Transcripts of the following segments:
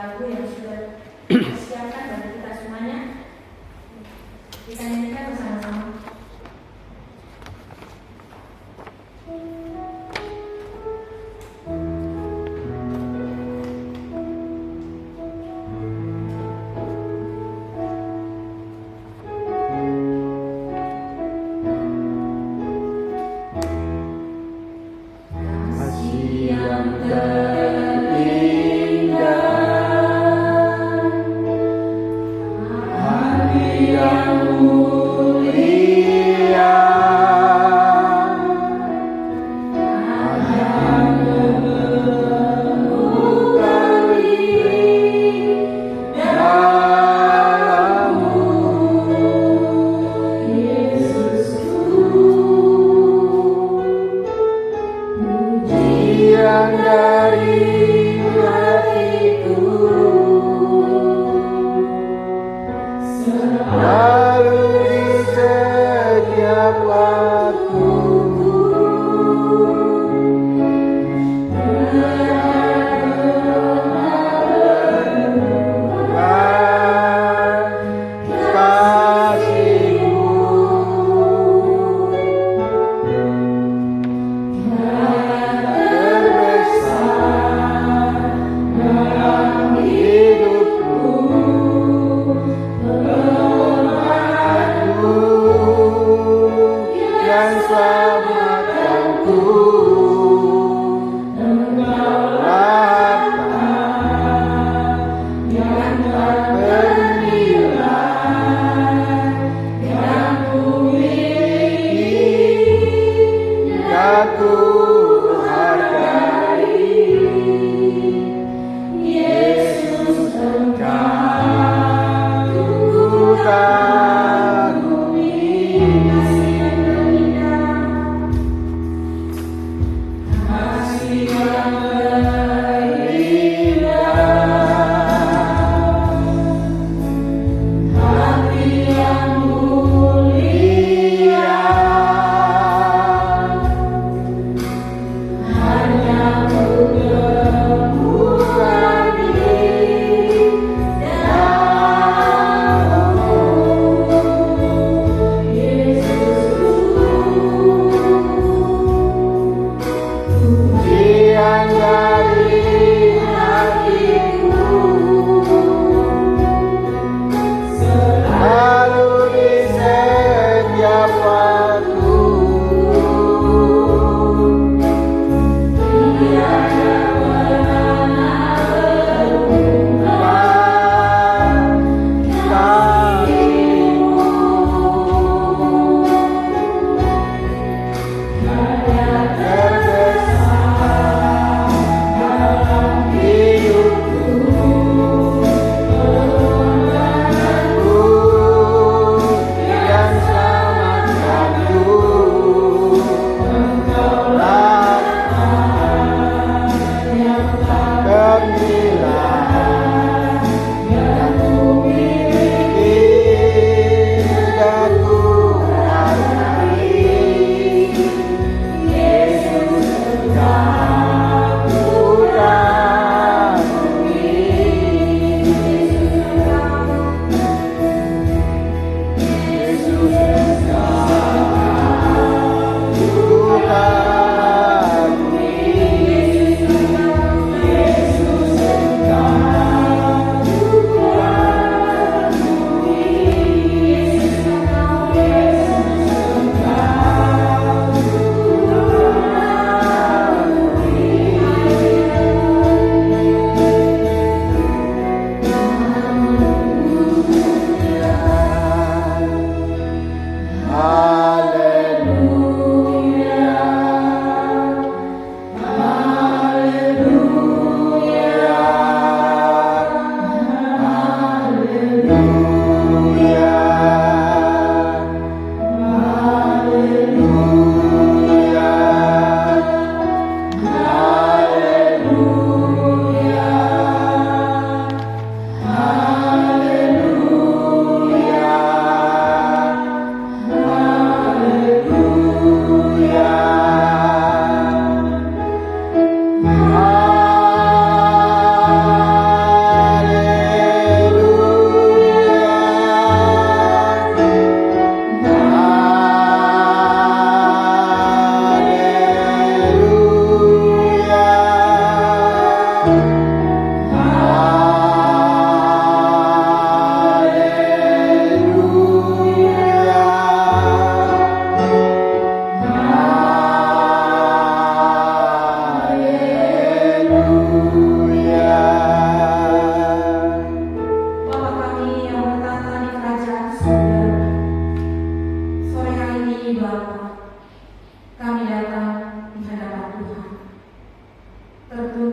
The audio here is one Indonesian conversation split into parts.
lagu yang sudah disiapkan bagi kita semuanya. Kita nyanyikan bersama-sama. Yang dari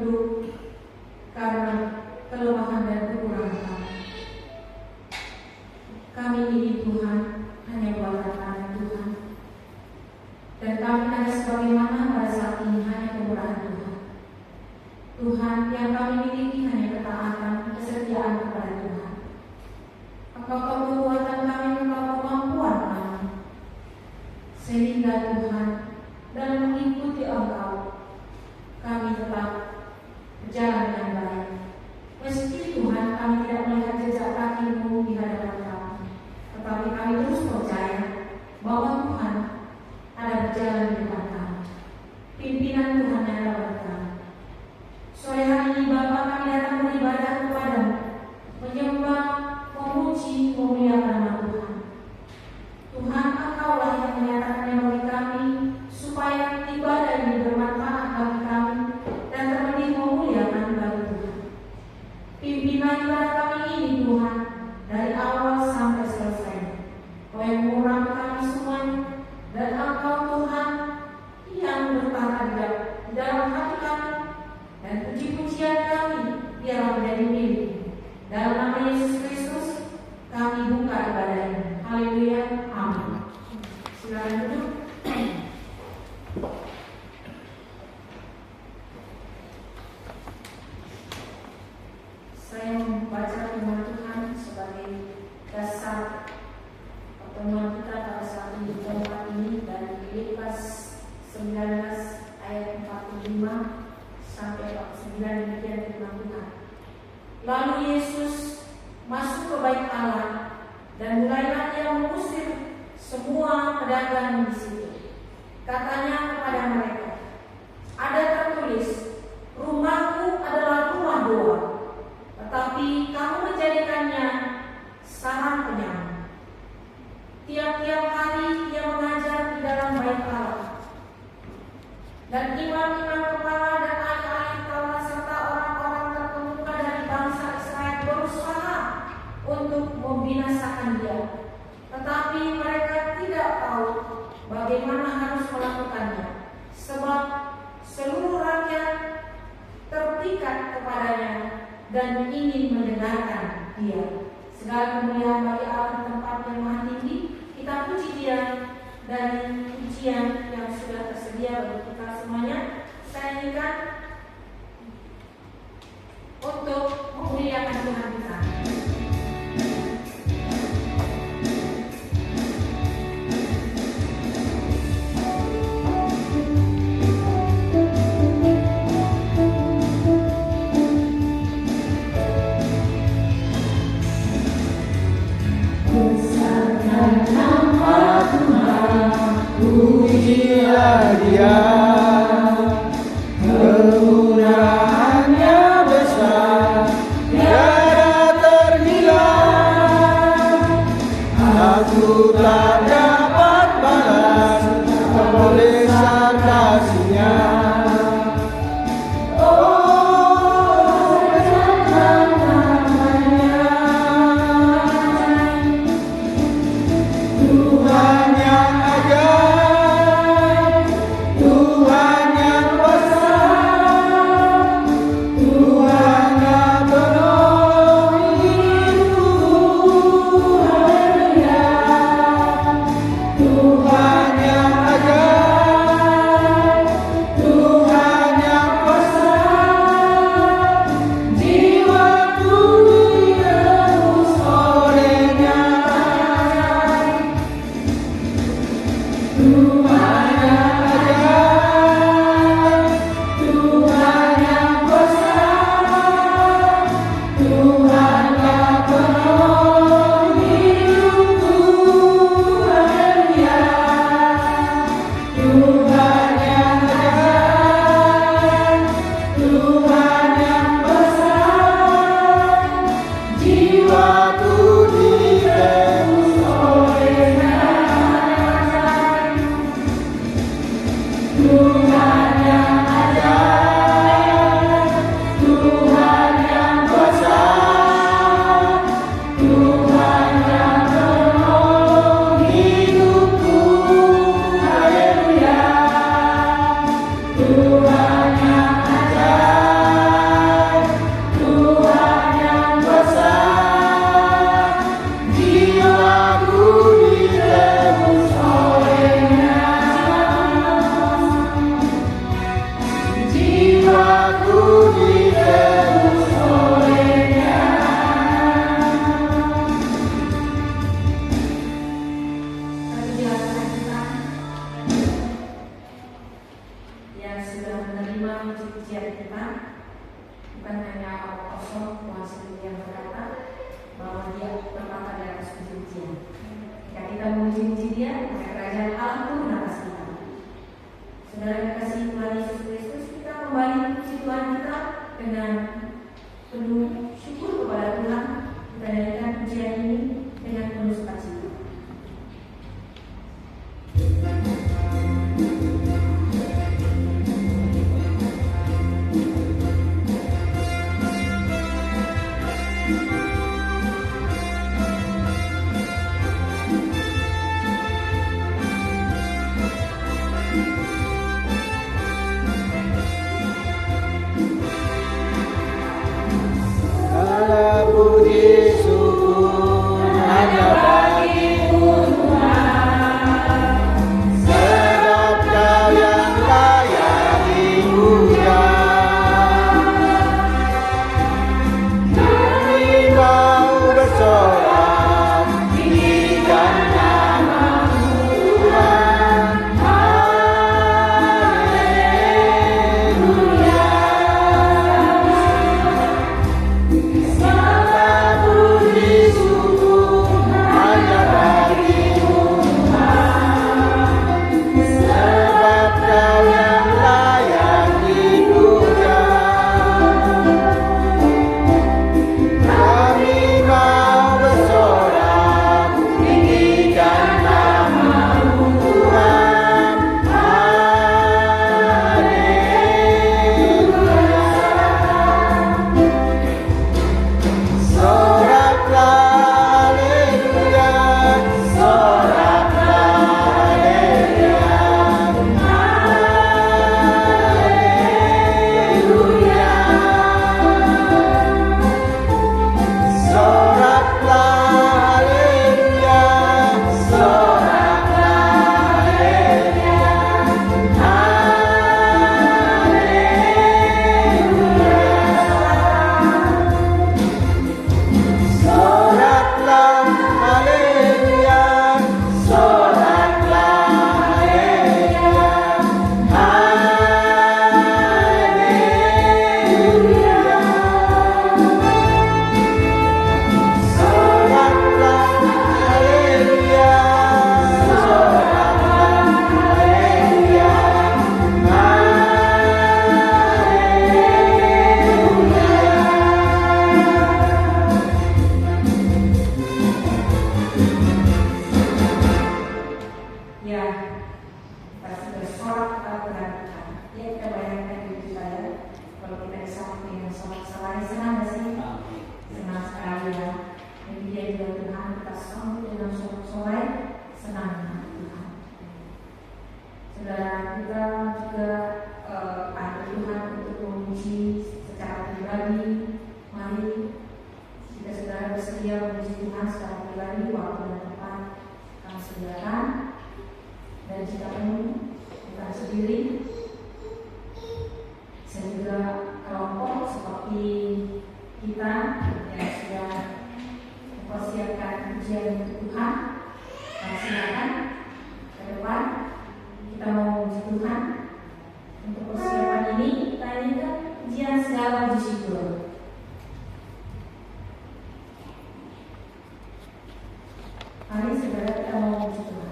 tunduk karena kelemahan dan kekurangan kami. Kami ini Tuhan hanya buatan Tuhan, dan kami ada sebagaimana pada saat ini hanya kemurahan Tuhan. Tuhan, yang kami miliki hanya ketaatan, kesetiaan kepada Tuhan. Apakah kekuatan kami, apakah kemampuan kami, sehingga Tuhan dalam mengikuti Engkau kami tetap berjalan dengan baik. Meski Tuhan kami tidak melihat jejak kaki-Mu di hadapan kami, tetapi kami terus percaya bahwa Tuhan ada berjalan di depan kami. Pimpinan Tuhan yang dalam kami. Sore hari ini Bapa, kami datang beribadah kepada-Mu, menyembah, memuji, memuliakan nama Tuhan. Tuhan, Engkaulah yang menyatakan bagi kami supaya ibadah ini bermanfaat bagi kami dan terlebih memuliakan bagi Tuhan. Pimpinan ibadah kami ini Tuhan, dari awal sampai selesai. Kau yang mengurapi kami semuanya, dan Engkau Tuhan yang bertata di dalam hati kami, dan puji-pujian kami biarlah menjadi milik-Mu. Dalam nama Yesus Kristus kami buka ibadah ini. Haleluya, amin. Silakan duduk. Saya membaca firman Tuhan sebagai dasar pertemuan kita pada saat ini dari Lukas 19 ayat 45 sampai 49, demikian firman Tuhan. Lalu Yesus masuk ke bait Allah dan mulailah Ia mengusir semua pedagang di situ. Katanya kepada mereka, ada tertulis, rumahku adalah rumah doa, tetapi kamu menjadikannya sarang penyamun. Tiap-tiap hari Ia mengajar di dalam bait Allah, dan imam-imam kepala dan ahli-ahli Taurat serta orang-orang terkemuka dari bangsa Israel berusaha untuk membinasakan Dia, tetapi mereka tidak tahu bagaimana harus melakukannya, sebab seluruh rakyat terpikat kepadanya dan ingin mendengarkan Dia. Segala kemuliaan bagi Allah di tempat yang maha tinggi. Kita puji Dia dari pujian yang sudah tersedia bagi kita semuanya. Saya inginkan untuk memuliakan Tuhan kita. Pujilah Dia, kemurahannya besar, tiada terhilang. Aku tak dapat balas besar kasih-Nya. Tuhan yang ajaib. bukan hanya omong kosong. Tuhan sendiri yang berkata bahwa Dia berkata di atas puji-pujian. Jika kita memuji-muji Dia, maka kerajaan Allah turun atas kita. Saudara kekasih Tuhan Yesus Kristus, kita kembali puji Tuhan kita dengan penuh syukur kepada Tuhan. Kita nyanyikan pujian ini dengan penuh sukacita. Puji syukur hanya bagi-Mu Tuhan, sebab Kau yang layak dipuja. Kami mau bersorak tinggikan nama-Mu Tuhan. Haleluya. Mari saudara kita mau puji Tuhan.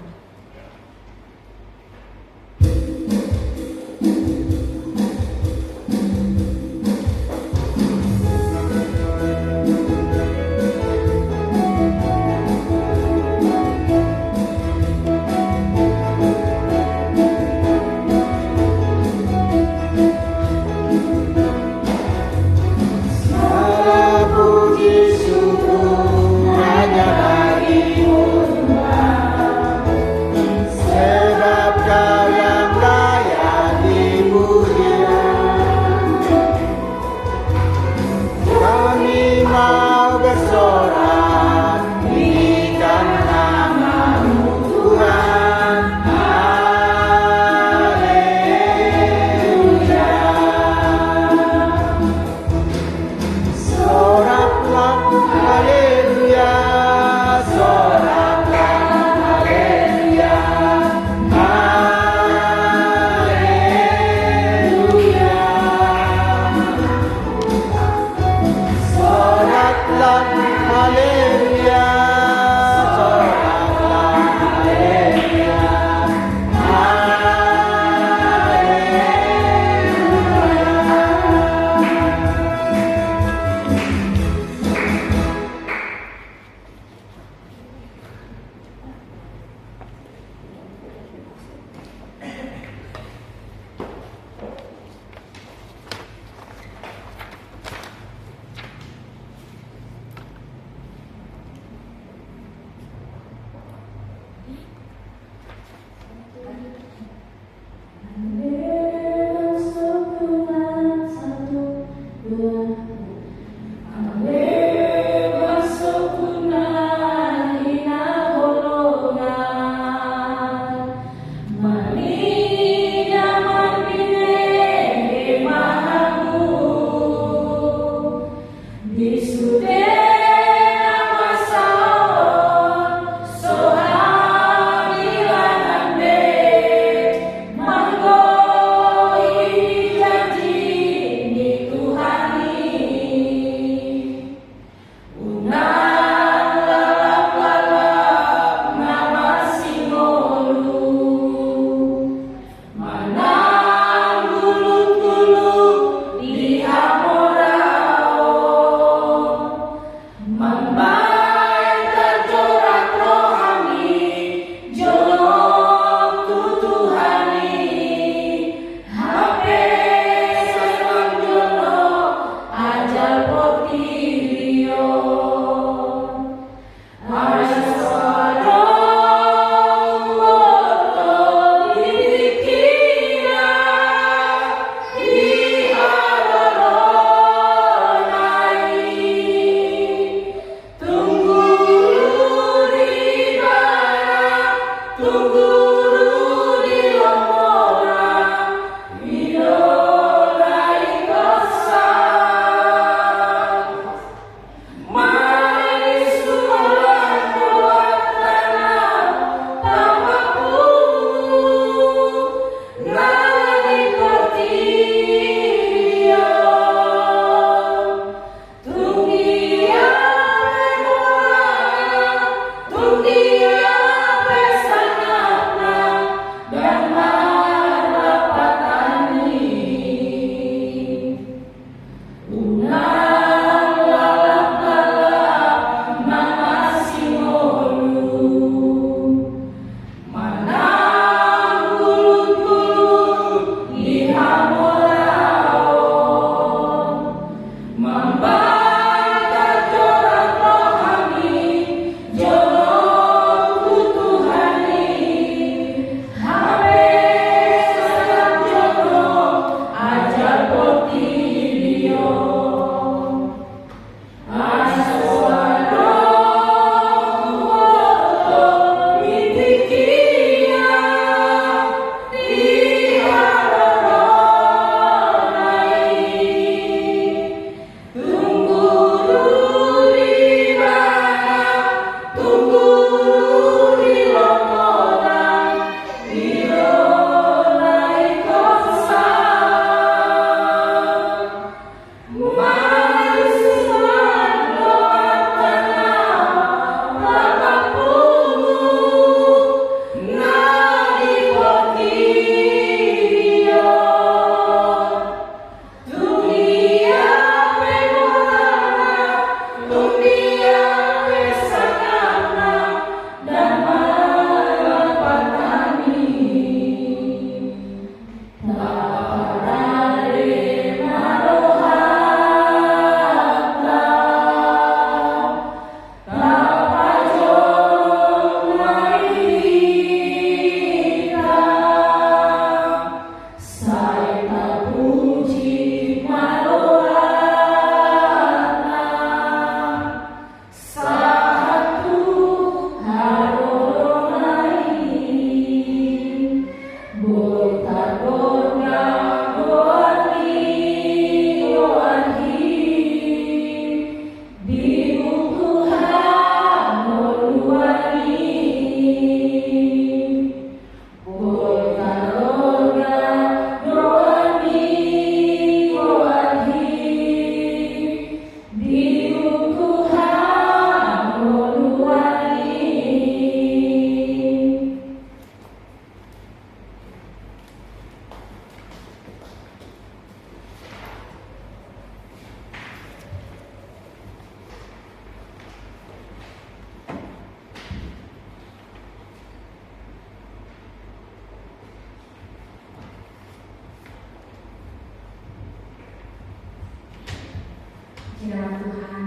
Kiranya Tuhan,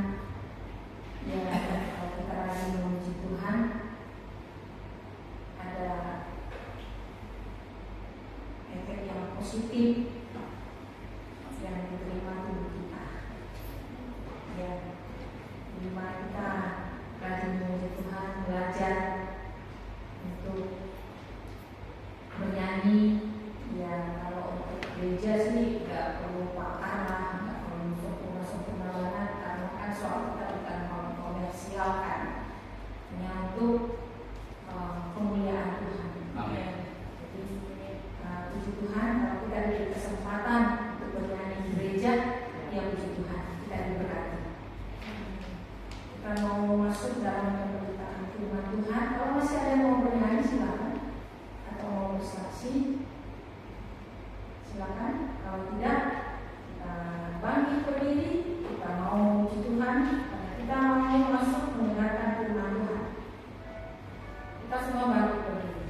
ya kalau kita lagi memuji Tuhan, ada efek yang positif yang diterima tubuh kita. puji Tuhan, kita diberkati. Kita mau masuk dalam pemberitaan firman Tuhan. Kalau masih ada yang mau bernyanyi silakan, atau mau bersaksi silakan. Kalau tidak, kita bangkit berdiri, kita mau puji Tuhan, karena kita mau masuk mendengarkan firman Tuhan. Kita semua bangkit berdiri.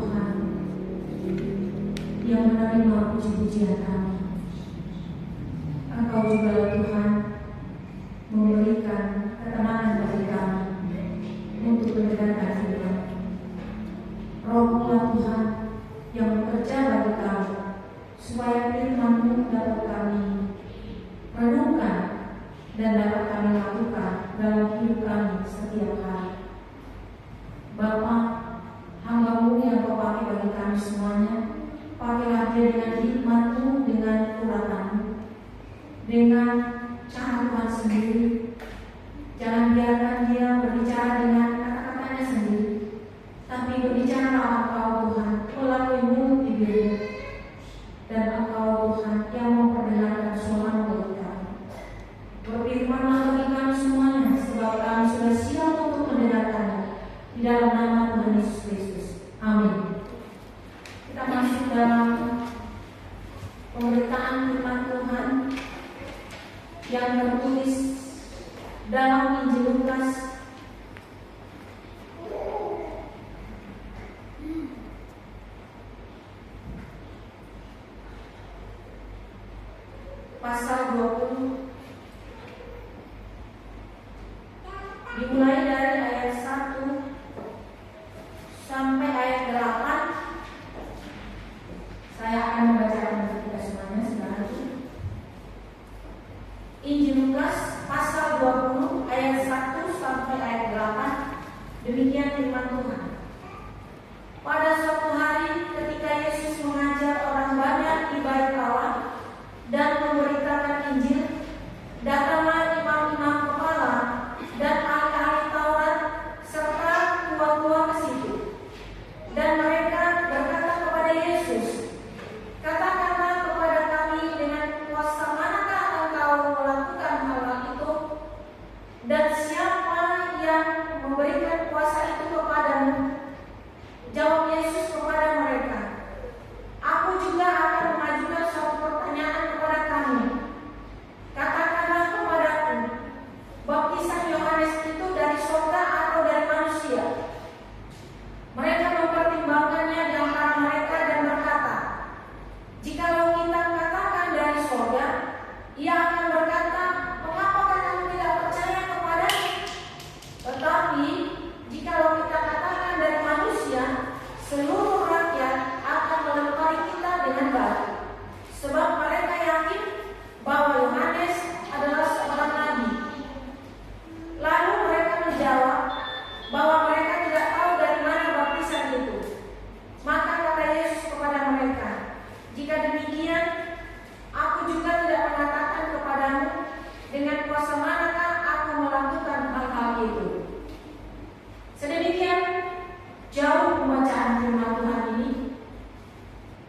Tuhan yang menerima puji-pujian kami. Engkau juga Tuhan memberikan ketenangan bagi kami untuk mendengarkan firman. Roh-Mu Tuhan yang bekerja bagi kami supaya firman-Mu dapat kami renungkan dan dapat kami lakukan dalam hidup kami setiap hari. Bapa, hamba-Mu yang Kau pakai bagi kami semuanya, pakailah dia dengan hikmat-Mu, dengan kekuatan-Mu, dengan cara Tuhan sendiri. Jangan biarkan dia berbicara dengan kata-katanya sendiri, tapi berbicara Engkau Tuhan melalui mulut bibirnya, dan Engkau Tuhan yang memperdengarkan suara bagi kami. Berfirmanlah bagi kami semuanya, sebab kami sudah siap untuk mendengarkannya. Di dalam nama Tuhan Yesus Kristus. Amin. Kita masuk dalam pemberitaan firman Tuhan yang tertulis dalam Injil Lukas pasal 20, dimulai dari ayat 1 sampai ayat 8. Saya akan membacakan untuk kita semuanya sebentar. Injil Lukas pasal 20 ayat 1 sampai ayat 8. Demikian firman Tuhan. Pada suatu hari ketika Yesus mengajar orang banyak di bait Allah dan memberitakan Injil, datanglah imam-imam kepala dan ahli-ahli Taurat serta tua-tua ke situ. Dan mereka berkata kepada Yesus, "Katakanlah kepada kami, dengan kuasa manakah Engkau melakukan hal itu? Dan siapa yang memberikan kuasa itu kepadamu?" Jawab Yesus kepada mereka, "Aku juga akan mengajukan suatu pertanyaan kepada kamu. Katakanlah kepadaku, baptisan Yohanes itu dari surga atau dari manusia?" Mereka mempertimbangkannya di antara mereka dan berkata, "Jikalau kita katakan dari surga, ia akan berkata, mengapakah kamu tidak percaya kepadanya? Tetapi jikalau kita katakan dari manusia, seluruh rakyat akan melempari kita dengan batu. Sebab mereka yakin bahwa Yohanes adalah seorang nabi." Lalu mereka menjawab bahwa mereka tidak tahu dari mana baptisan itu. Maka kata Yesus kepada mereka, "Jika demikian, aku juga tidak mengatakan kepadamu dengan kuasa manakah aku melakukan hal-hal itu." Sedemikian jauh pembacaan firman Tuhan ini.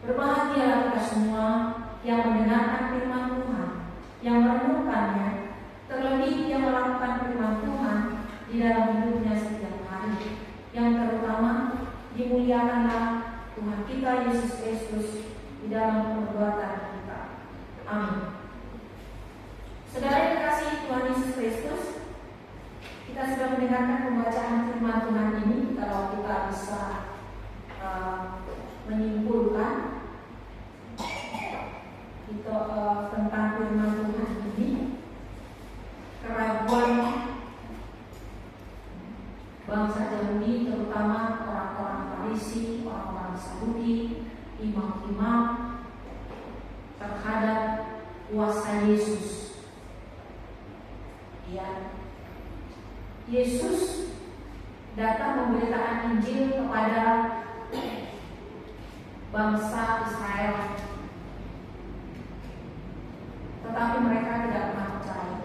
Berbahagialah kita semua yang mendengarkan firman Tuhan, yang merenungkannya, terlebih yang melakukan firman Tuhan di dalam hidupnya setiap hari. Yang terutama, dimuliakanlah Tuhan kita Yesus Kristus di dalam perbuatan kita. Amin. Saudara yang dikasihi Tuhan Yesus Kristus, kita sudah mendengarkan pembacaan firman Tuhan ini. Kalau kita bisa menyimpulkan itu tentang firman Tuhan ini, keraguan bangsa Yahudi, terutama orang-orang Farisi, orang-orang Saduki, imam-imam terhadap kuasa Yesus. Ya, Yesus datang memberitakan Injil kepada bangsa Israel, tetapi mereka tidak pernah percaya,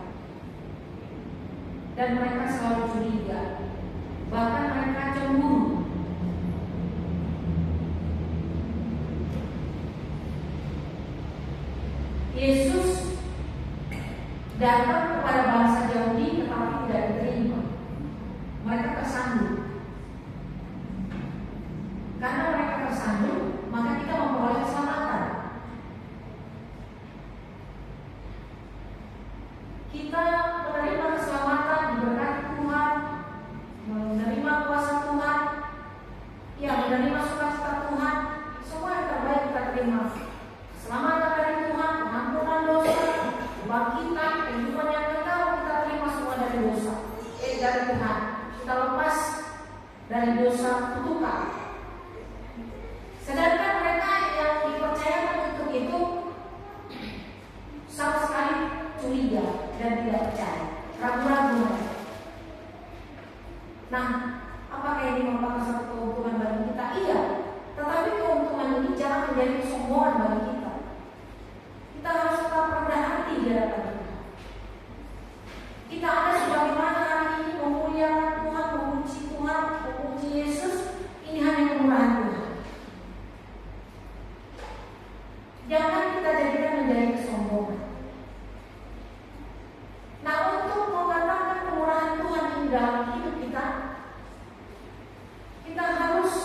dan mereka selalu curiga, bahkan mereka cemburu. Yesus datang kepada bangsa Yahudi tetapi tidak diterima. Mereka tersandung. Karena mereka tersandung, maka kita memperoleh keselamatan. Kita menerima keselamatan, diberkati Tuhan, menerima kuasa Tuhan, ya menerima sukacita terima keselamatan dari Tuhan, pengampunan dosa, kebangkitan, kehidupan yang kekal, kita terima semua dari dosa, dari Tuhan. Kita lepas dari dosa kutukan. Sedangkan mereka yang dipercayakan untuk itu sama sekali curiga dan tidak percaya, ragu-ragu. Nah, apakah ini merupakan satu keuntungan bagi kita? Iya, tetapi keuntungan ini jangan menjadi kesombongan bagi kita. Kita harus tetap rendah hati di hadapan Tuhan. Kita ada sebagaimana hari ini memuliakan Tuhan, memuji Tuhan, memuji Yesus. Ini hanya kemurahan Tuhan. Jangan kita jadikan menjadi kesombongan. Nah, untuk mengatakan kemurahan Tuhan di dalam hidup kita, kita harus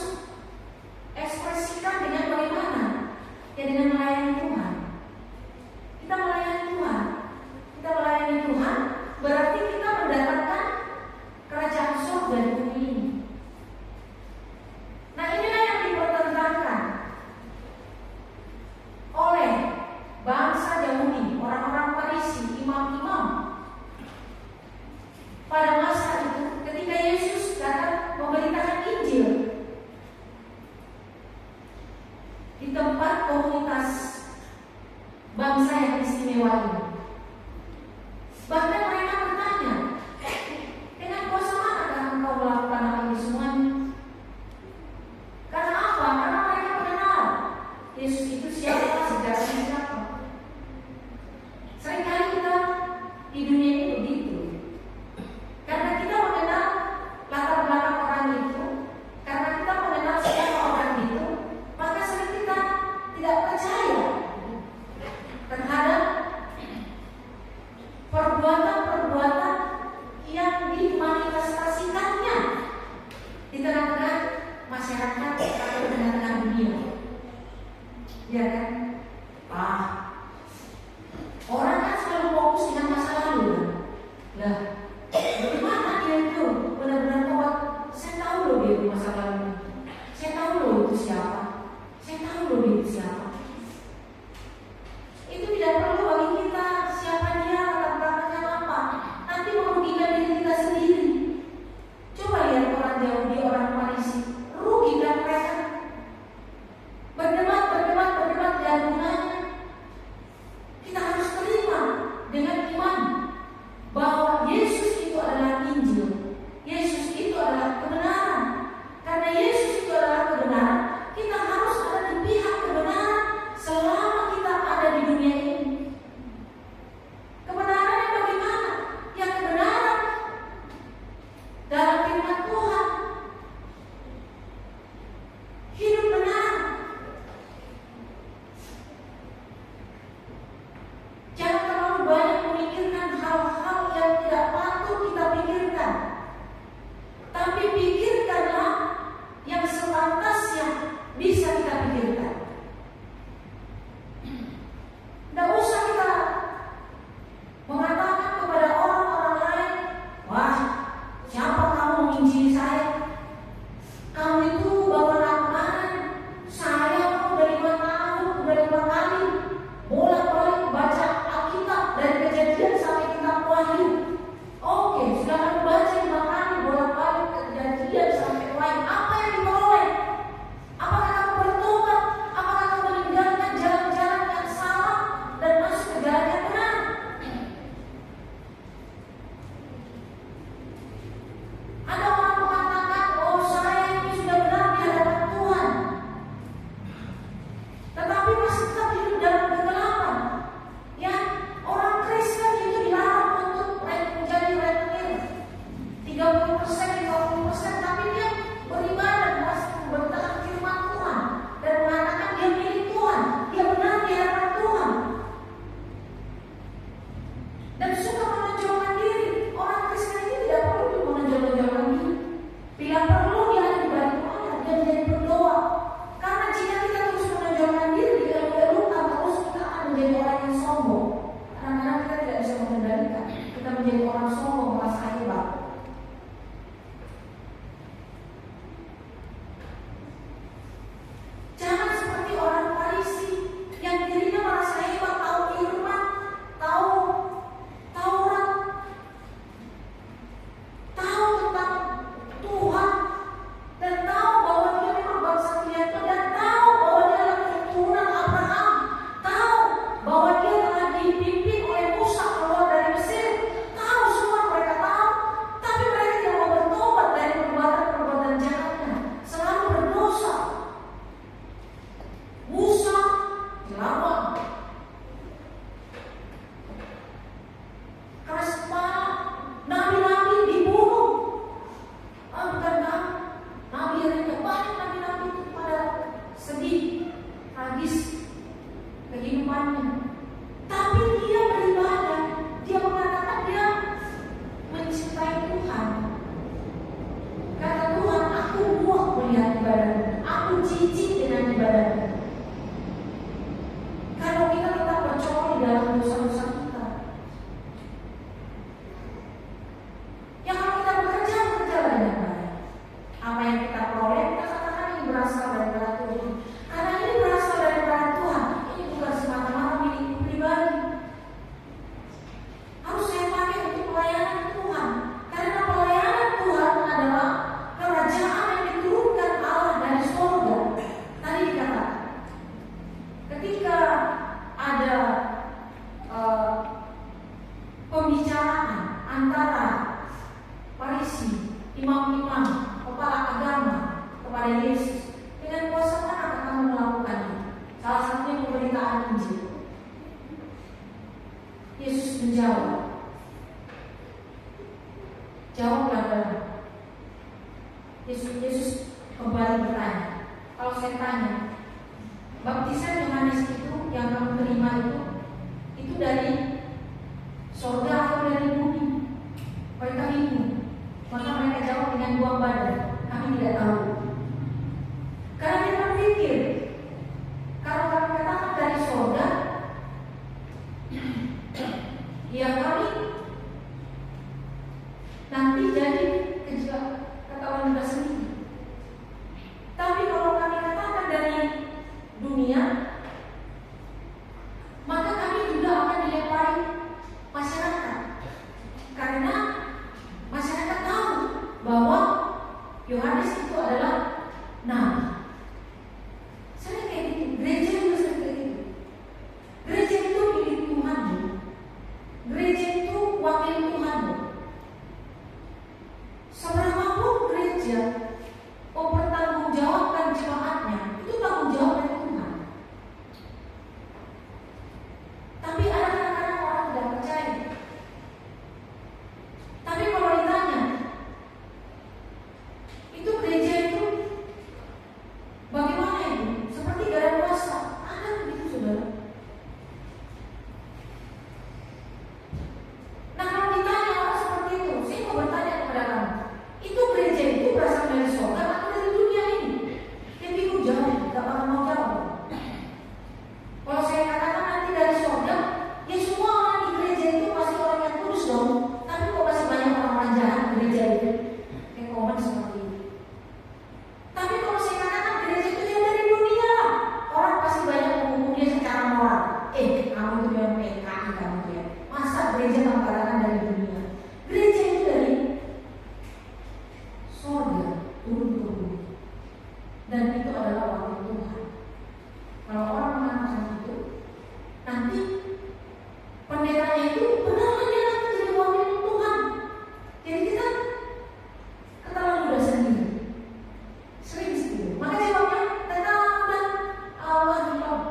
ekspresikan dengan bagaimana? Ya, dengan melayani Tuhan. Kita melayani Tuhan. Kita melayani Tuhan berarti kita mendatangkan kerajaan surga di bumi ini. Nah, inilah yang dipertentangkan oleh bangsa Yahudi, orang-orang Farisi, imam-imam pada masa itu ketika Yesus datang memberitakan Injil di tempat komunitas bangsa yang istimewa ini. Bahkan mereka bertanya, dengan kuasa manakah engkau melakukan hal ini semuanya? Karena apa? Karena mereka mengenal Yesus itu siapa, sejarahnya siapa. Seringkali kita di dunia ini begitu. Karena kita mengenal latar belakang orang itu, karena kita mengenal siapa orang itu, maka sering kita tidak percaya terhadap baptisan Yohanes itu yang kamu terima itu dari surga atau dari bumi? Mereka bingung. Maka mereka jawab dengan buang badan, kami tidak tahu. Karena dia berpikir, kalau kami katakan dari surga, ya kami nanti jadi ketahuan kita sendiri. Tapi kalau kami katakan dari dunia, maka kami juga akan dilempari masyarakat. Karena masyarakat tahu bahwa Yohanes itu adalah nabi. Saya kayak gitu, gereja juga seperti itu. Gereja itu milik Tuhan. Gereja itu wakil Tuhan. Seberapapun gereja mempertanggungjawabkan jemaatnya, itu tanggung jawab dari Tuhan. Tapi ada kadang-kadang orang tidak percaya. Tapi kalau ditanya, itu gereja itu bagaimana itu? Seperti gak ada kuasa. Ada begitu, saudara. Nah, kalau ditanya orang seperti itu, saya mau bertanya kepada kamu, itu gereja itu berasal dari surga atau dari dunia ini? Dia bingung jawab, gak bakal mau jawab. Kalau saya katakan nanti dari surga, ya semua orang di gereja itu pasti orang yang kudus dong. Tapi kok masih banyak orang-orang jahat di gereja itu? Kayak komen seperti itu. Tapi kalau saya katakan gereja itu yang dari dunia, orang pasti banyak menghubungnya secara moral. Kamu itu yang PKI kamu tuh ya. Masa gereja kamu katakan dari dunia? Gereja itu dari surga turun ke bumi. Dan itu adalah wakil Tuhan. Kalau orang mengatakan itu, nanti pendetanya itu benar-benar dia akan jadi wakil Tuhan. Jadi kita ketahuan udah sendiri, sering sendiri. Maka jawabnya tenang dan Allah hilang,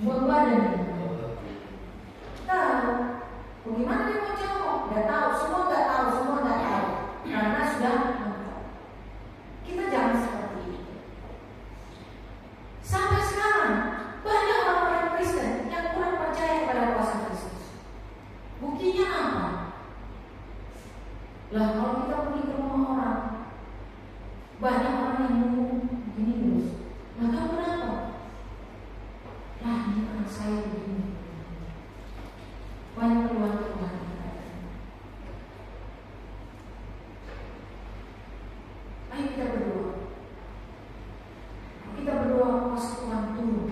buang badan. Tahu? Bagaimana dia mau jawab? Nggak tahu, semua nggak tahu, semua nggak tahu. Karena sudah mantap. Kita jangan seperti itu. Sampai sekarang banyak orang-orang Kristen yang kurang percaya kepada kuasa Kristus. Buktinya apa? Lah kalau kita pergi ke rumah orang, banyak orang yang ngomong begini terus. Lah kamu kenapa? Lah ini anak saya begini. Banyak keluhan-keluhan. Ayo kita berdoa. Kita berdoa kuasa Tuhan turun.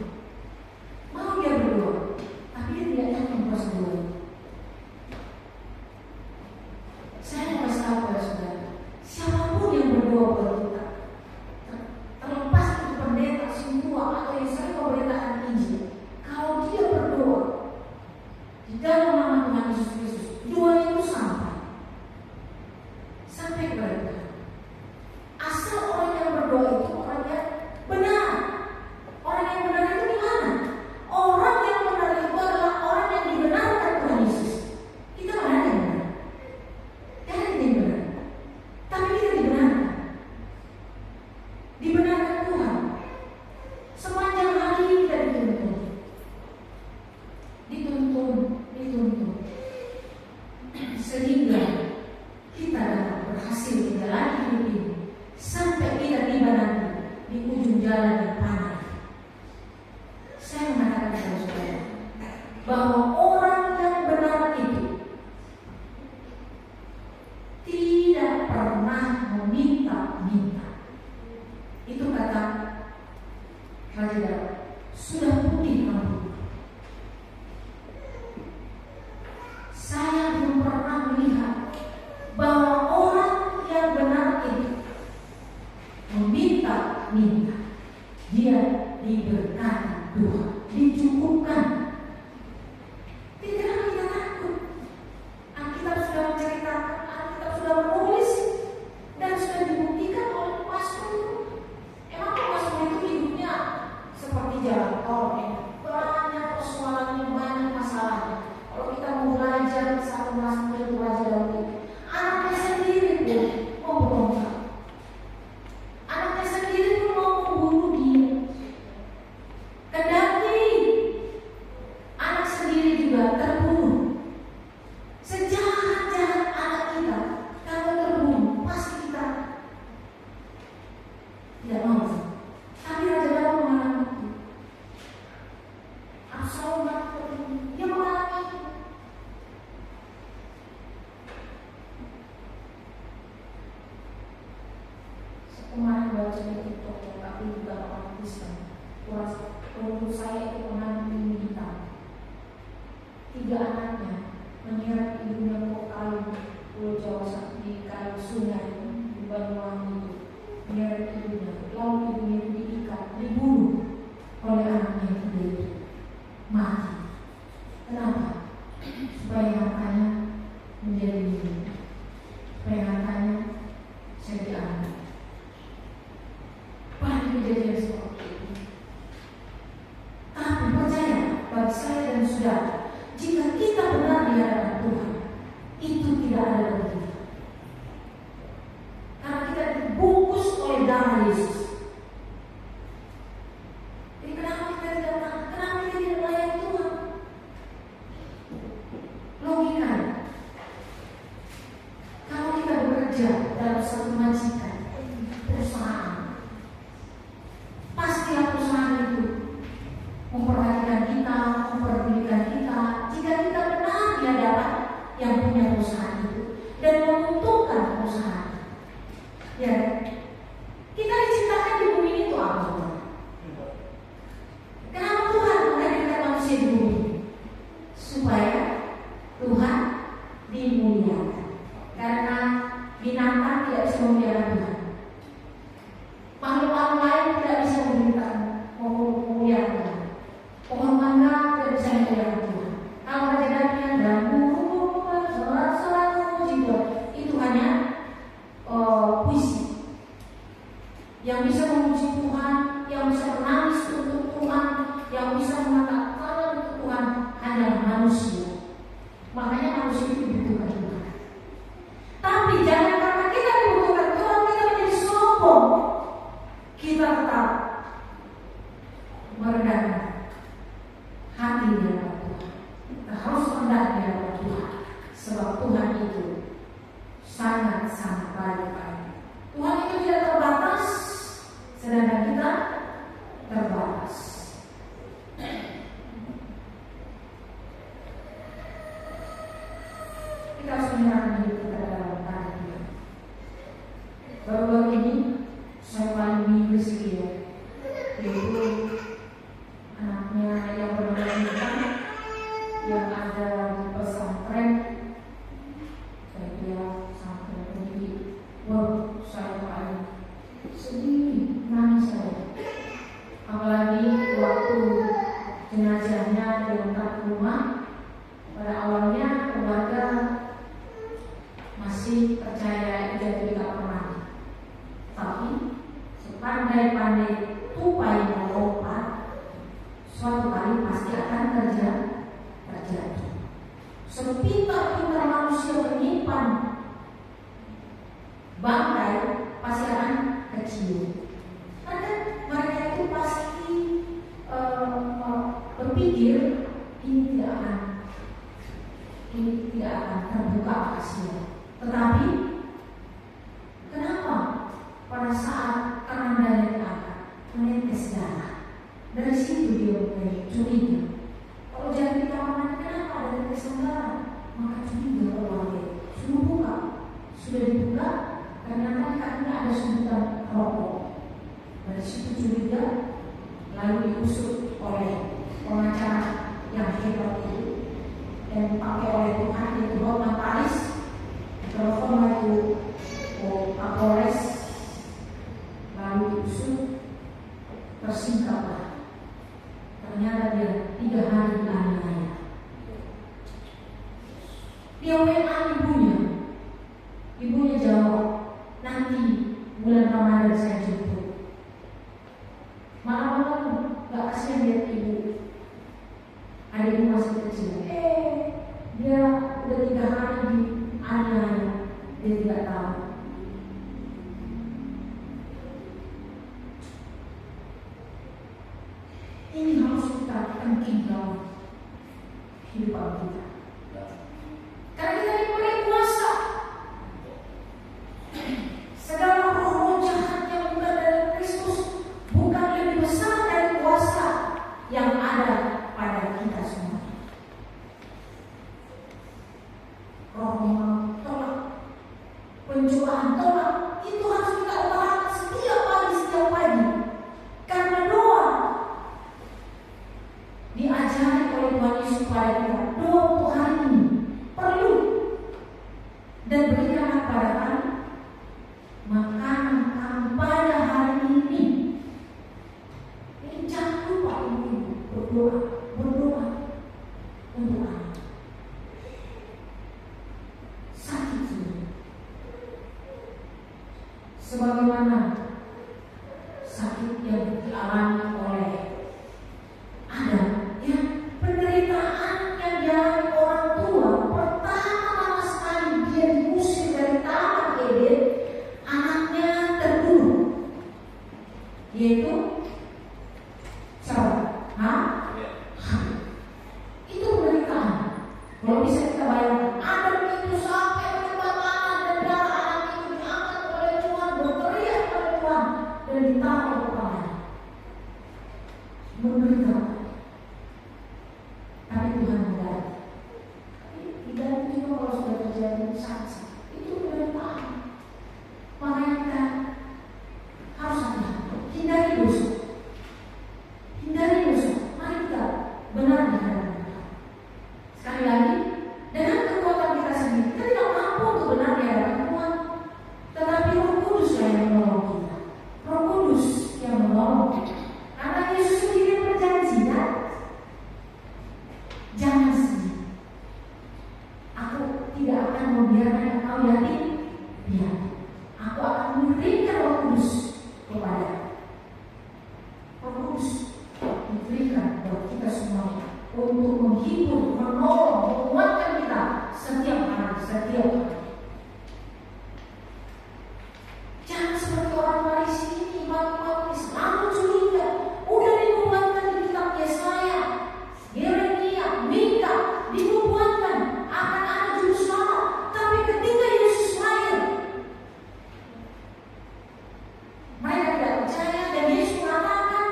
Mau dia berdoa, tapi dia tidak yakin kuasa Tuhan. Saya mau kasih tahu pada saudara, siapapun yang berdoa buat kita, terlepas itu pendeta, sintua atau yang sering memberitakan Injil, kalau dia berdoa di dalam nama Tuhan Yesus Kristus, doa itu sampai kepada Tuhan. Asal orang yang berdoa itu orang yang benar. Orang yang benar itu di mana? Orang yang benar itu adalah orang yang dibenarkan Tuhan Yesus. Kita mana yang benar? Tidak ada yang benar. Tapi kita dibenarkan. Dibenarkan Tuhan. Sepanjang hari ini kita dituntun. Sehingga kita dapat berhasil menjalani hidup ini sampai kita tiba nanti di ujung jalan yang panjang. Saya mengatakan kepada saudara bahwa orang yang benar itu tidak pernah meminta-minta. Itu kata Raja Daud. Sudah putih rambut. Saya belum pernah melihat bahwa orang yang benar itu meminta-minta. Dia diberkati Tuhan, dicukupkan. Tidak kita takut. Alkitab sudah menceritakan, Alkitab sudah menulis dan sudah dibuktikan oleh pastor. Emang pastor itu hidupnya seperti jalan tol, banyak persoalannya, banyak masalahnya. Kalau kita mau belajar satu masuk ke Raja Daud itu, anaknya sendiri pun mau berontak. Anaknya sendiri pun mau membunuh dia. Waktu saya itu mengalami hitam. 3 anaknya menyeret ibunya ke Pulau Jawa di kayu sungai di Banyuwangi itu, menyeret ibunya, lalu ibunya itu diikat, dibunuh oleh anaknya itu, mati. Kenapa? Supaya hartanya menjadi milik, supaya hartanya jadi anak. Banyak kejadian seperti itu. Tapi percaya bagi saya dan saudara, jika kita benar di hadapan Tuhan, itu tidak ada bagi kita. Karena kita dibungkus oleh darah Yesus. Jadi kenapa kita tidak melayani Tuhan? Logikanya, kalau kita bekerja dalam satu majikan, perusahaan, pastilah perusahaan itu memperhatikan kita, memperdulikan kita. Jika kita benar di hadapan yang punya perusahaan itu dan menguntungkan perusahaan, ya, kita diciptakan di bumi ini untuk apa? Kenapa Tuhan menghadirkan manusia di bumi? Supaya Tuhan dimuliakan. Karena binatang tidak bisa memuliakan Tuhan, makhluk lain tidak bisa memuliakan Tuhan, pohon mangga tidak bisa memuliakan Tuhan. Kalau Raja Daniel dan solat jiwa itu hanya puisi. Yang bisa memuji Tuhan, yang bisa menangis untuk Tuhan, yang bisa mengatakan untuk Tuhan hanyalah manusia. Makanya manusia itu dibutuhkan Tuhan. Tapi jangan karena kita dibutuhkan Tuhan kita menjadi sombong. Kita tetap merendahkan hati di hadapan Tuhan. Kita harus rendah di hadapan Tuhan, sebab Tuhan itu sangat-sangat baik. Tuhan itu tidak terbatas, sedangkan kita terbatas. Kita harus menyerahkan diri kita dalam tangan Tuhan. Baru-baru ini saya paling bingung sih ya, yaitu anaknya yang bernama Nita yang ada di pesantren. Dia sampai tinggi. Wow, saya paling sedih, nangis saya. Apalagi waktu jenazahnya diangkat ke rumah, pada awalnya keluarga masih percaya dia tidak pernah. Tapi sepandai-pandai tupai melompat, suatu kali pasti akan terjadi. Sepintar-pintar manusia menyimpan bangkai pasti akan kecil. Karena mereka itu pasti berpikir ini tidak akan terbuka rahasia. Tetapi kenapa pada saat kerandanya diangkat menetes darah? Dari situ dia mulai curiga. Kalau jangan di kamar mandi kenapa ada tetesan darah? Maka curiga keluarga. Sudah dibuka, ternyata di kakinya ada suntikan rokok. Dari situ curiga, lalu diusut oleh pengacara yang hebat itu dan dipakai oleh Tuhan, yaitu Hotman Paris. Telepon lagi Kapolres, lalu diusut, tersingkaplah. Ternyata dia 3 hari dianiaya. Dia WA ibunya jawab, nanti bulan Ramadan saya jemput. Malam-malam gak kasihan lihat ibu, adikmu masih kecil. Dia udah 3 hari dianiaya, dia tidak tahu. Ini harus kita penting dalam kehidupan kita. Karena kita diberi kuasa. Segala roh jahat yang bukan dari Kristus bukan lebih besar dari kuasa yang ada pada kita semua. Roh memang tolak, pencobaan tolak, itu harus kita utarakan setiap pagi. Karena doa berdoa untuk anak. Sakit sendiri. Sebagaimana sakit yang dialami oleh Adam, ya, penderitaan yang dialami orang tua pertama sekali dia diusir dari Taman Eden, anaknya terbunuh, yaitu siapa? Itu penderitaan. Kalau bisa kita bayangkan, Adam itu sampai menyembah tanah dan darah anak itu diangkat oleh Tuhan, berteriak pada Tuhan dan ditaruh kepalanya. Menderita. Tapi Tuhan mengganti. Tidak juga kalau sudah terjadi saksi, itu penderitaan. Makanya kita harus hati-hati, hindari dosa. Hindari dosa. Mari kita benar di hadapan Tuhan. Sekali lagi, dengan kekuatan kita sendiri, kita tidak mampu untuk benar di hadapan Tuhan. Tetapi Roh Kudus yang menolong kita. Roh Kudus yang menolong kita. Karena Yesus sendiri berjanji, kan? Jangan sedih. Aku tidak akan membiarkan engkau yatim piatu. Aku akan memberikan Roh Kudus kepada Roh Kudus diberikan buat kita semua untuk menghibur, menolong, menguatkan kita setiap hari, setiap hari. Jangan seperti orang Farisi ini, imam-imam ini selalu curiga. Udah dinubuatkan di kitab Yesaya, Yeremia, Mika, dinubuatkan akan ada juru selamat. Tapi ketika Yesus lahir, mereka tidak percaya dan Yesus mengatakan,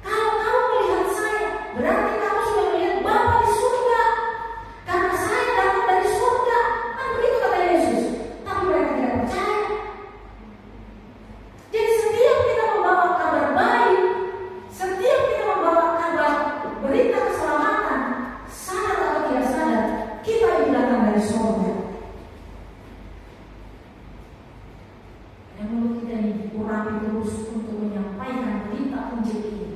kalau kamu melihat saya, berarti kamu sudah melihat Bapa di surga. Karena saya datang dari surga. Kan begitu kata Yesus. Tapi mereka tidak percaya. Jadi setiap kita membawa kabar baik, setiap kita membawa kabar berita keselamatan, sadar atau tidak sadar, kita yang datang dari surga. Dan mulut kita ini dikurangi terus untuk menyampaikan berita Injil ini.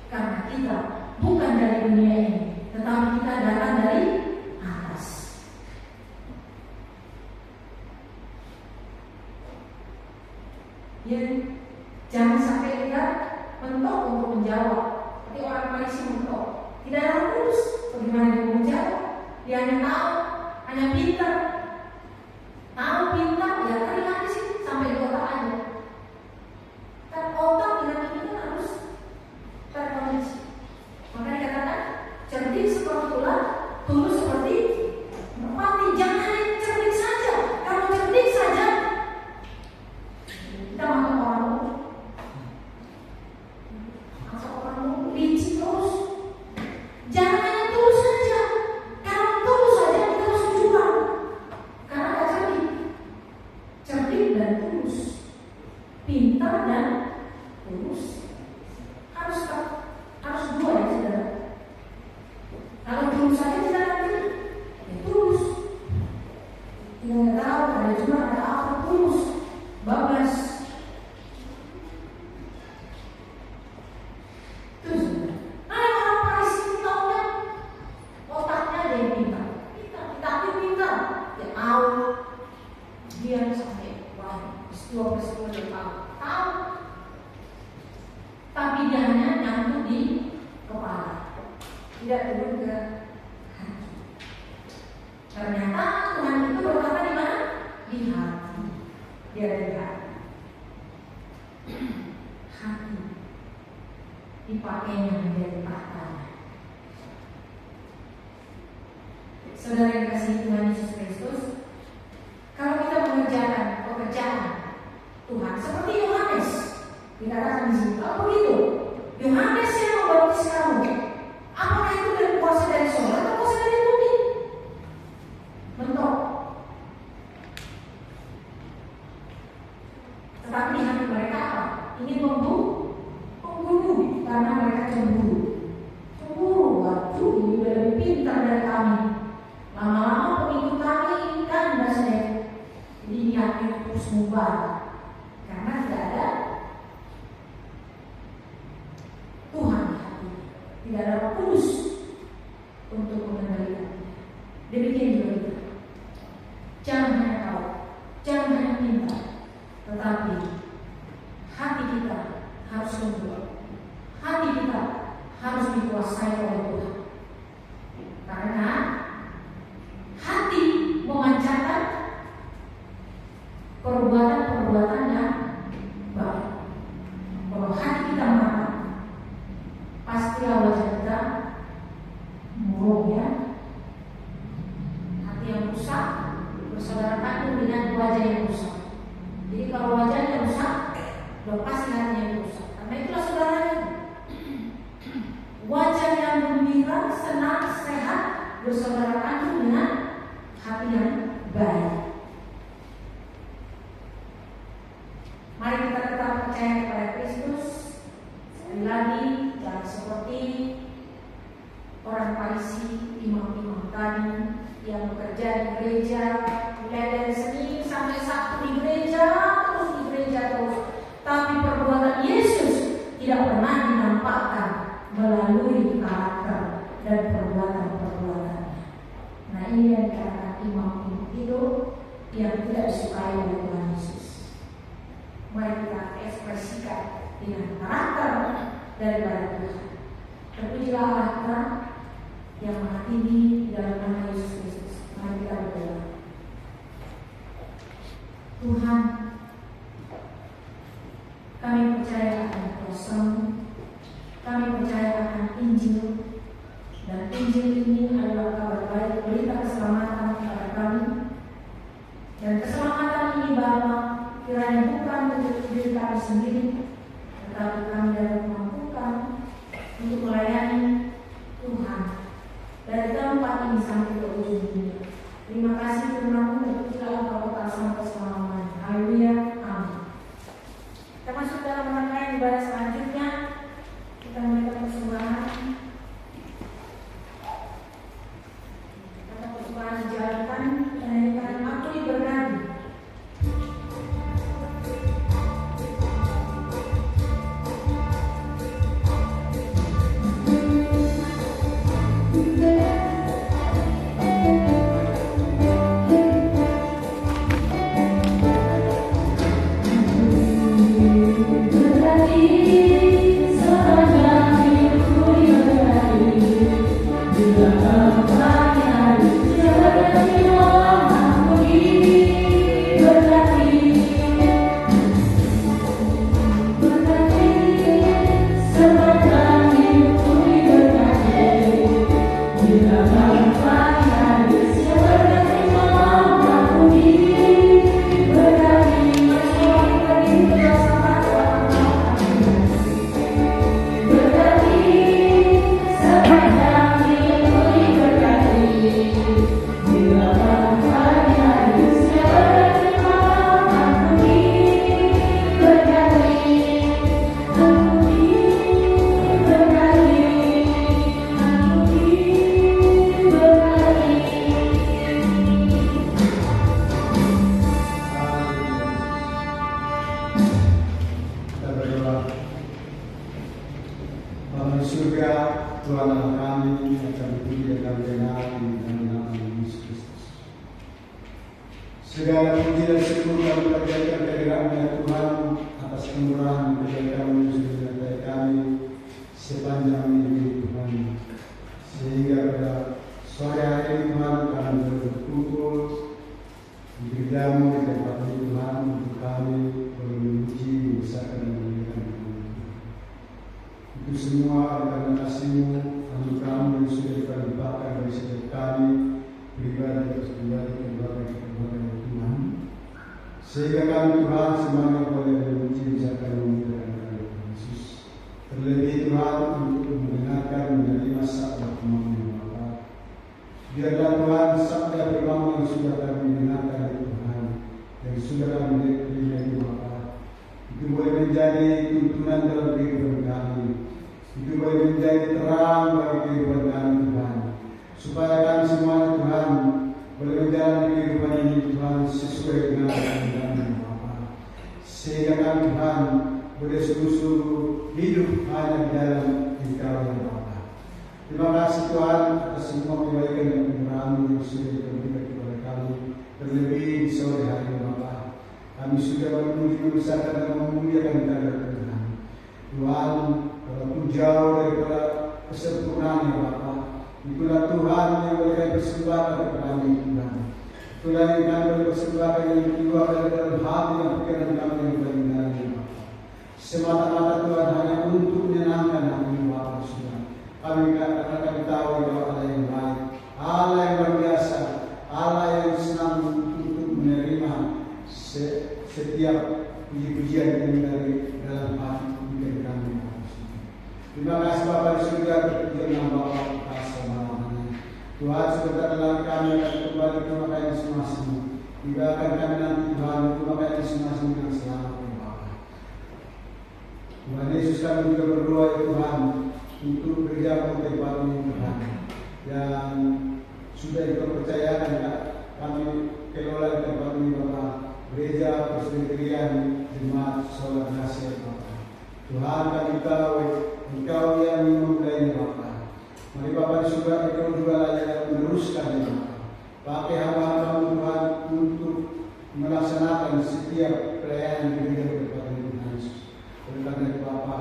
Karena kita bukan dari dunia ini, tetapi kita datang dari atas. Ya, jangan sampai kita mentok untuk menjawab. Tapi orang Farisi mentok. Tidak ada Roh Kudus. Bagaimana dia mau menjawab? Dia hanya tahu, hanya pintar. Tahu pintar, ya kan hati sih sampai di otak aja. Kan otak dengan ini kan harus terkoneksi. Makanya dikatakan cerdik seperti ular, tulus seperti merpati. Jangan hanya cerdik saja. Kalau cerdik saja, kita masuk orang licik terus. Jangan hanya tulus saja. Kalau tulus saja kita harus curang. Karena gak cerdik. Cerdik dan tulus, pintar dan tulus. Harus dua ya saudara. Kalau tulus saja kita nanti ya tulus. Kita nggak tahu ada cuma ada apa tulus, bablas. Terus, orang Farisi ini taunya otaknya ada yang pintar, tapi pintar. Dia tahu dia sampai peristiwa dia tahu. Tapi dia hanya nyangkut di kepala, tidak turun ke hati. Ternyata Tuhan itu berkata di mana? Di hati. Dia ada di hati. Hati dipakainya menjadi tahtanya. Saudara yang kasih Tuhan Yesus Kristus, kalau kita mengerjakan pekerjaan Tuhan seperti Yohanes, dikatakan di sini, kalau begitu, Yohanes yang membaptis kamu, apakah itu dari kuasa dari surga atau kuasa dari bumi? Mentok. Tetapi di hati mereka apa? Ingin membunuh, karena mereka cemburu. Waduh, ini udah lebih pintar dari kami. Lama-lama pengikut kami kan bahasanya. Jadi niatnya terus mubah, karena tidak ada tidak ada kudus untuk mengendalikannya. Demikian juga kita. Jangan hanya tahu, jangan hanya minta, tetapi hati kita harus lembut. Hati kita harus dikuasai oleh Tuhan. Karena hati memancarkan perbuatan-perbuatan yang baik. Kalau hati kita marah, pasti wajah kita murung ya. Hati yang rusak bersaudara kandung dengan wajah yang rusak. Jadi kalau wajahnya rusak, pasti hatinya yang rusak. Karena itulah saudaranya, wajah yang gembira, senang, sehat bersaudara kandung dengan hati yang baik. Mari kita tetap percaya kepada Kristus. Sekali lagi, jangan seperti orang Farisi, imam-imam tadi yang bekerja di gereja, mulai dari Senin sampai Sabtu di gereja terus. Tapi perbuatan Yesus tidak pernah dinampakkan melalui karakter dan perbuatan-perbuatannya. Nah, ini yang dikatakan imam-imam itu yang tidak disukai oleh Tuhan Yesus. Mari kita ekspresikan dengan karakter daripada Tuhan. Terpujilah Allah kita yang Maha Tinggi dalam nama Yesus Kristus. Mari kita berdoa. Tuhan, kami percaya akan kuasa-Mu, kami percaya akan Injil, dan Injil ini adalah kabar baik, berita keselamatan kepada kami. Dan keselamatan ini Bapa, kiranya bukan untuk diri kami sendiri, tetapi kami dapat memampukan untuk melayani Tuhan dari tempat ini sampai ke ujung dunia. Terima kasih firman-Mu dan terpujilah Engkau sampai selama-lamanya. Haleluya, amin. Kita masuk dalam rangkaian ibadah selanjutnya. Kita menaikkan persembahan. Kata persembahan dijalankan menaikkan aku diberkati. Segala puji dan syukur kami panjatkan kehadiran-Nya Tuhan atas kemurahan dan kebaikan-Mu yang sudah menyertai kami sepanjang hidup Tuhan. Sehingga pada sore hari ini Tuhan kami berkumpul di gereja-Mu di tempat ini Tuhan untuk kami memuji, membesarkan dan memuliakan Tuhan. Itu semua adalah kasih-Mu, anugerah-Mu yang sudah dilimpahkan bagi setiap kami pribadi terus pribadi keluarga Tuhan, sehingga kami Tuhan semuanya boleh memuji, membesarkan dan memuliakan Tuhan Yesus. Terlebih Tuhan untuk mendengarkan menerima sabda firman-Mu Bapa. Biarlah Tuhan sabda firman-Mu yang sudah kami dengarkan Tuhan, yang sudah kami terima Bapa, itu boleh menjadi tuntunan dalam kehidupan kami, itu boleh menjadi terang bagi kehidupan kami Tuhan, supaya kami semua Tuhan boleh menjalani kehidupan ini Tuhan sesuai dengan kehendak-Mu Bapa, sehingga kami Tuhan boleh sungguh-sungguh hidup hanya di dalam Engkau ya Bapa. Terima kasih Tuhan atas semua kebaikan dan kemurahan yang sudah diberikan kepada kami, terlebih di sore hari Bapa. Kami sudah memenuhi membesarkan dan memuliakan nama Tuhan. Tuhan, walaupun jauh daripada kesempurnaan ya Bapa, itulah Tuhan yang boleh persembahkan kepada kami Tuhan. Itulah yang kami boleh persembahkan yang kedua dari dalam hati dan pikiran kami yang paling dalam ya Bapa. Semata-mata Tuhan hanya untuk menyenangkan hati Bapa Saudara. Kami tahu bahwa Allah yang baik, Allah yang luar biasa, Allah yang senang untuk menerima setiap puji-pujian yang dari dalam hati kami. Terima kasih Bapa di surga terpuji nama Bapa selama-lamanya. Tuhan sebentar lagi kami akan kembali ke makan masing-masing. Tinggalkan kami nanti Tuhan untuk makan masing-masing dengan selamat ya Bapa. Tuhan Yesus kami juga berdoa ya Tuhan untuk gereja tempat ini Tuhan yang sudah dipercayakan kami kelola di tempat ini Bapa. Gereja Presbyterian Jemaat Saudara Kasih Bapa. Tuhan kami tahu Engkau yang memulainya Bapa. Mari Bapa di surga Engkau juga layak meneruskan ya Bapa. Pakai hamba-Hamba Tuhan untuk melaksanakan setiap pelayanan gereja di tempat ini Tuhan Yesus. Oleh karena itu Bapa,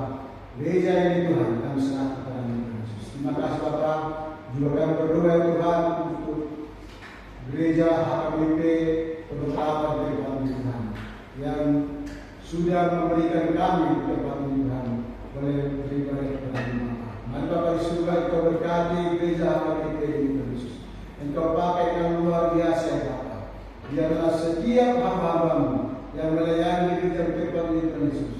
gereja ini Tuhan kami serahkan kepada Tuhan Yesus. Terima kasih Bapa. Juga kami berdoa Tuhan untuk gereja HKBP beberapa dari Tuhan yang sudah memberikan kami tempat Tuhan boleh beribadah kepada Bapa. Mari Bapa di surga Engkau berkati gereja HKBP ini Tuhan Yesus. Engkau pakai yang luar biasa ya Bapa. Biarlah setiap hamba-Hamba-Mu yang melayani gereja tempat ini Tuhan Yesus,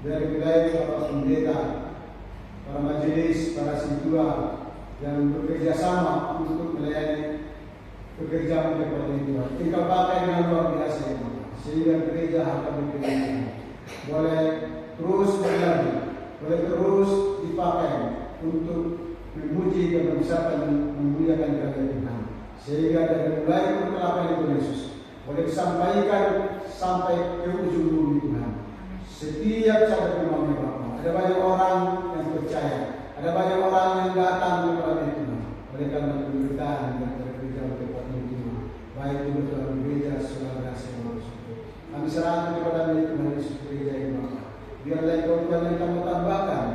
dari wilayah Bapak Pendeta, para majelis, para sintua yang bekerja sama untuk melayani pekerjaan tempat ini Tuhan. Engkau pakai dengan luar biasa ya Bapa, sehingga gereja HKBP ini boleh terus berlari, boleh terus dipakai untuk memuji dan membesarkan dan memuliakan nama Tuhan. Sehingga dari mulai perkelapan itu Yesus boleh disampaikan sampai ke ujung bumi Tuhan. Setiap saat firman Bapa, ada banyak orang yang percaya, ada banyak orang yang datang kepada Tuhan. Oleh karena pemberitaan dan gereja tempat ini baik itu dalam gereja Saudara Kasih kami serahkan kepada Tuhan Yesus gereja ini Bapa. Biarlah Engkau Tuhan yang kamu tambahkan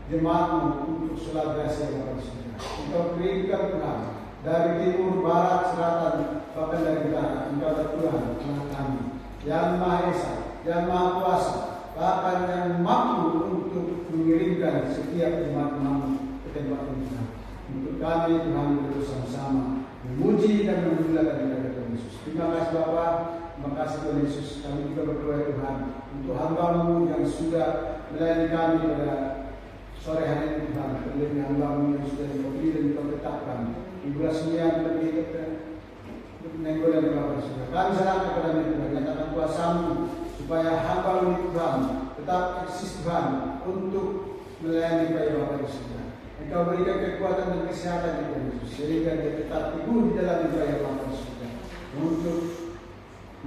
jemaat-Mu untuk Saudara Kasih Bapa Saudara. Engkau berikan Tuhan dari timur, barat, selatan, bahkan dari utara. Engkau adalah Tuhan Allah kami yang Maha Esa, yang Maha Kuasa, bahkan yang mampu untuk mengirimkan setiap jemaat-Mu ke tempat Tuhan. Untuk kami Tuhan bersama-sama memuji dan memuliakan nama Tuhan Yesus. Terima kasih Bapa, terima kasih Tuhan Yesus. Kami juga berdoa Tuhan untuk hamba-Mu yang sudah melayani kami pada sore hari ini Tuhan. Terlebih hamba-Mu yang sudah dipilih dan ditetapkan di bulan 9 lebih menggoda di Bapak Saudara. Kami serahkan kepada Tuhan, nyatakan kuasa-Mu supaya hamba-Mu Tuhan tetap eksis Tuhan untuk melayani baik Bapak Saudara. Engkau berikan kekuatan dan kesehatan di Tuhan Yesus, sehingga dia tetap teguh di dalam ibadah Bapa Saudara untuk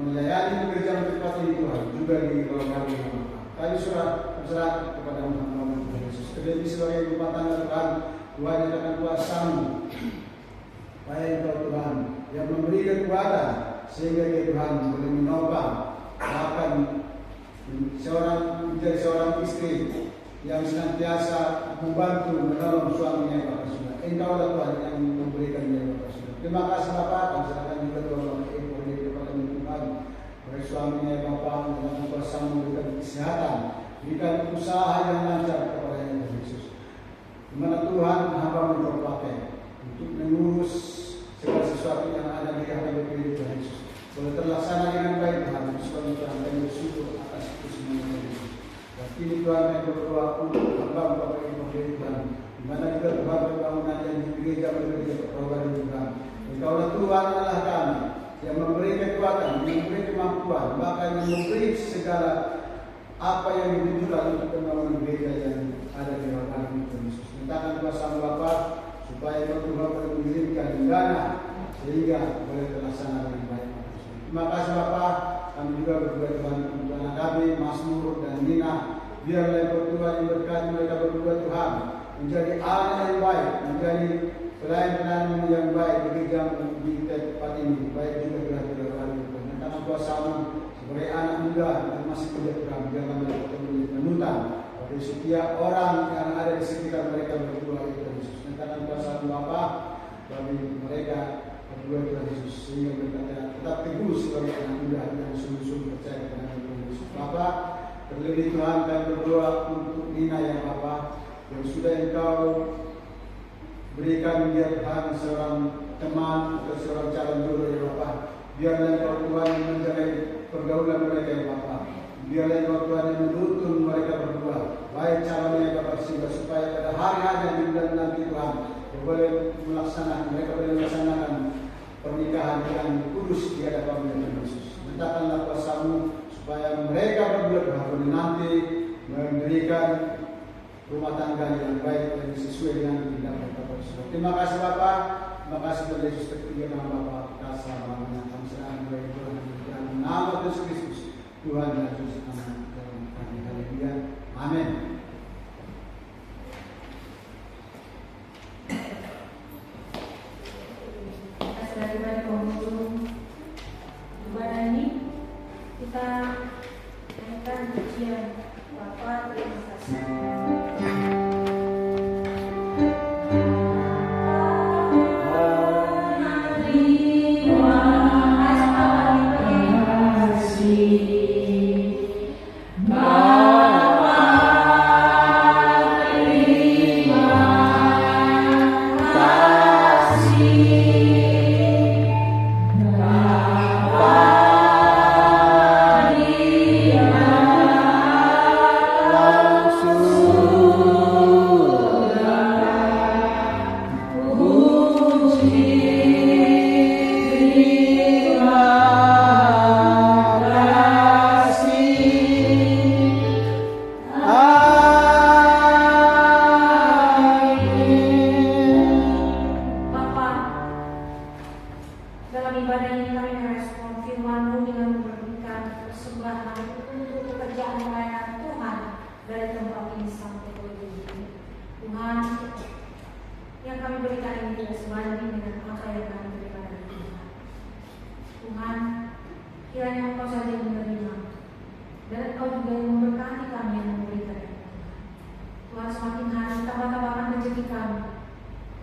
melayani pekerjaan tempat ini Tuhan juga di bawah kami Bapa. Kami serah kepada Tuhan Yesus. Terlebih sebagai rumah tangga Tuhan, Tuhan nyatakan kuasa-Mu, supaya Engkau Tuhan yang memberi kekuatan sehingga dia Tuhan boleh menopang bahkan menjadi seorang istri yang senantiasa membantu menolong suaminya Bapak Saudara. Engkau adalah Tuhan yang memberikan dia Bapak Saudara. Terima kasih Bapak. Kami serahkan juga Tuhan kepada Tuhan. Bagi suaminya Bapak dengan kuasa-Mu berikan kesehatan, berikan usaha yang lancar kepada Tuhan Yesus. Di mana Tuhan hamba-Mu Engkau pakai untuk mengurus segala sesuatu yang ada di HKBP Tuhan Yesus. Boleh terlaksana dengan baik Tuhan. Sebab Tuhan kami bersyukur atas itu semuanya. Kini Tuhan yang berdoa untuk hamba Bapak Ibu Tuhan, di mana juga Tuhan pembangunan yang di gereja pertolongan Tuhan. Engkaulah Tuhan Allah kami yang memberi kekuatan, yang memberi kemampuan, bahkan yang memberi segala apa yang dibutuhkan untuk pembangunan gereja yang ada di dalam Tuhan Yesus. Mintakan kuasa Bapa supaya Tuhan boleh mengirimkan dana sehingga boleh terlaksana dengan baik. Terima kasih Bapa. Kami juga berdoa Tuhan untuk anak kami, Mas Nur dan Nina. Biarlah Engkau Tuhan yang berkati mereka berdua Tuhan. menjadi anak yang baik, menjadi pelayan-pelayan yang baik bekerja di tempat ini, baik juga gerak-gerak Tuhan. Dan karena kuasa-Mu sebagai anak muda yang masih muda Tuhan, jangan mereka menjadi panutan bagi setiap orang yang ada di sekitar mereka berdua itu Yesus. Dan karena kuasa-Mu Bapa bagi mereka berdua Tuhan Yesus, sehingga mereka tetap teguh sebagai anak muda yang sungguh-sungguh percaya kepada Tuhan Yesus. Bapa, terlebih Tuhan kami berdoa untuk Nina ya Bapa, yang sudah Engkau berikan dia Tuhan seorang teman atau seorang calon jodoh ya Bapa. Biarlah Engkau Tuhan yang menjaga pergaulan mereka ya Bapa. Biarlah Engkau Tuhan yang menuntun mereka berdua, baik calonnya ya Bapa, sehingga supaya pada hari-hari yang dibilang nanti Tuhan boleh mereka boleh melaksanakan pernikahan yang kudus di hadapan Tuhan Yesus. Mintakanlah kuasa-Mu supaya mereka berdua Tuhan nanti memberikan rumah tangga yang baik dan sesuai dengan kehendak Bapa. Terima kasih Bapa, terima kasih Tuhan Yesus, tertinggi nama Bapa, kasih namanya kami serahkan bagi Tuhan dalam nama Yesus Kristus, Tuhan Yesus anak dalam kami. Haleluya. Amin. Kita sudah tiba di penghujung ibadah ini. Kita naikkan pujian Bapa, terima kasih.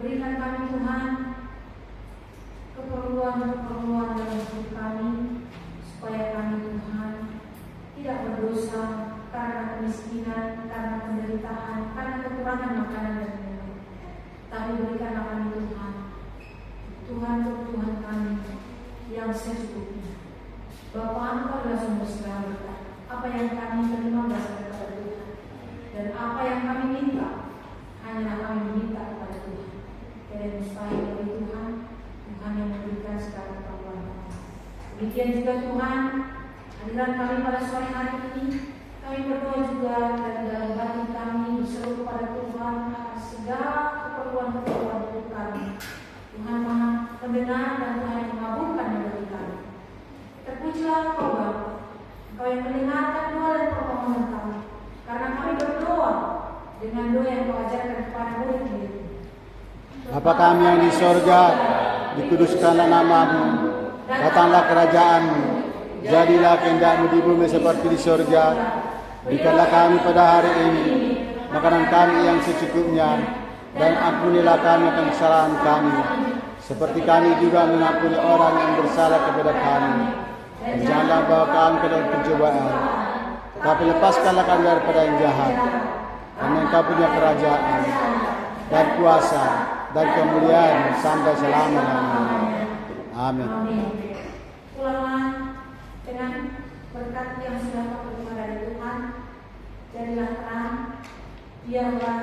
Berikan kami Tuhan keperluan-keperluan dalam hidup kami, supaya kami Tuhan tidak berdosa karena kemiskinan, karena penderitaan, karena kekurangan makanan dan minum. Tapi berikanlah kami Tuhan, Tuhan kami yang secukupnya. Bapa, Engkau adalah sumber segala berkat. Apa yang kami terima berasal daripada Tuhan, dan apa yang kami minta hanyalah kami minta kepada Tuhan. Dan mustahil bagi Tuhan, Tuhan yang memberikan segala keperluan kami. Demikian juga Tuhan, hadiran kami pada sore hari ini, kami berdoa juga dari dalam hati kami berseru kepada Tuhan akan segala keperluan-keperluan hidup kami. Tuhan Maha Pendengar dan Tuhan yang mengabulkan bagi kami. Terpujilah Engkau Bapa, Engkau yang mendengarkan doa dan permohonan kami, karena kami berdoa dengan doa yang Kau ajarkan kepada murid-murid. Bapa kami yang di sorga, dikuduskanlah nama-Mu, datanglah kerajaan-Mu, jadilah kehendak-Mu di bumi seperti di sorga. Berikanlah kami pada hari ini makanan kami yang secukupnya, dan ampunilah kami akan kesalahan kami, seperti kami juga mengampuni orang yang bersalah kepada kami. Dan janganlah bawa kami ke dalam pencobaan, tapi lepaskanlah kami daripada yang jahat. Karena Engkau punya kerajaan dan kuasa dan kemuliaan sampai selama-lamanya. Amin. Pulanglah dengan berkat yang sudah Kau terima dari Tuhan. Jadilah terang, biarlah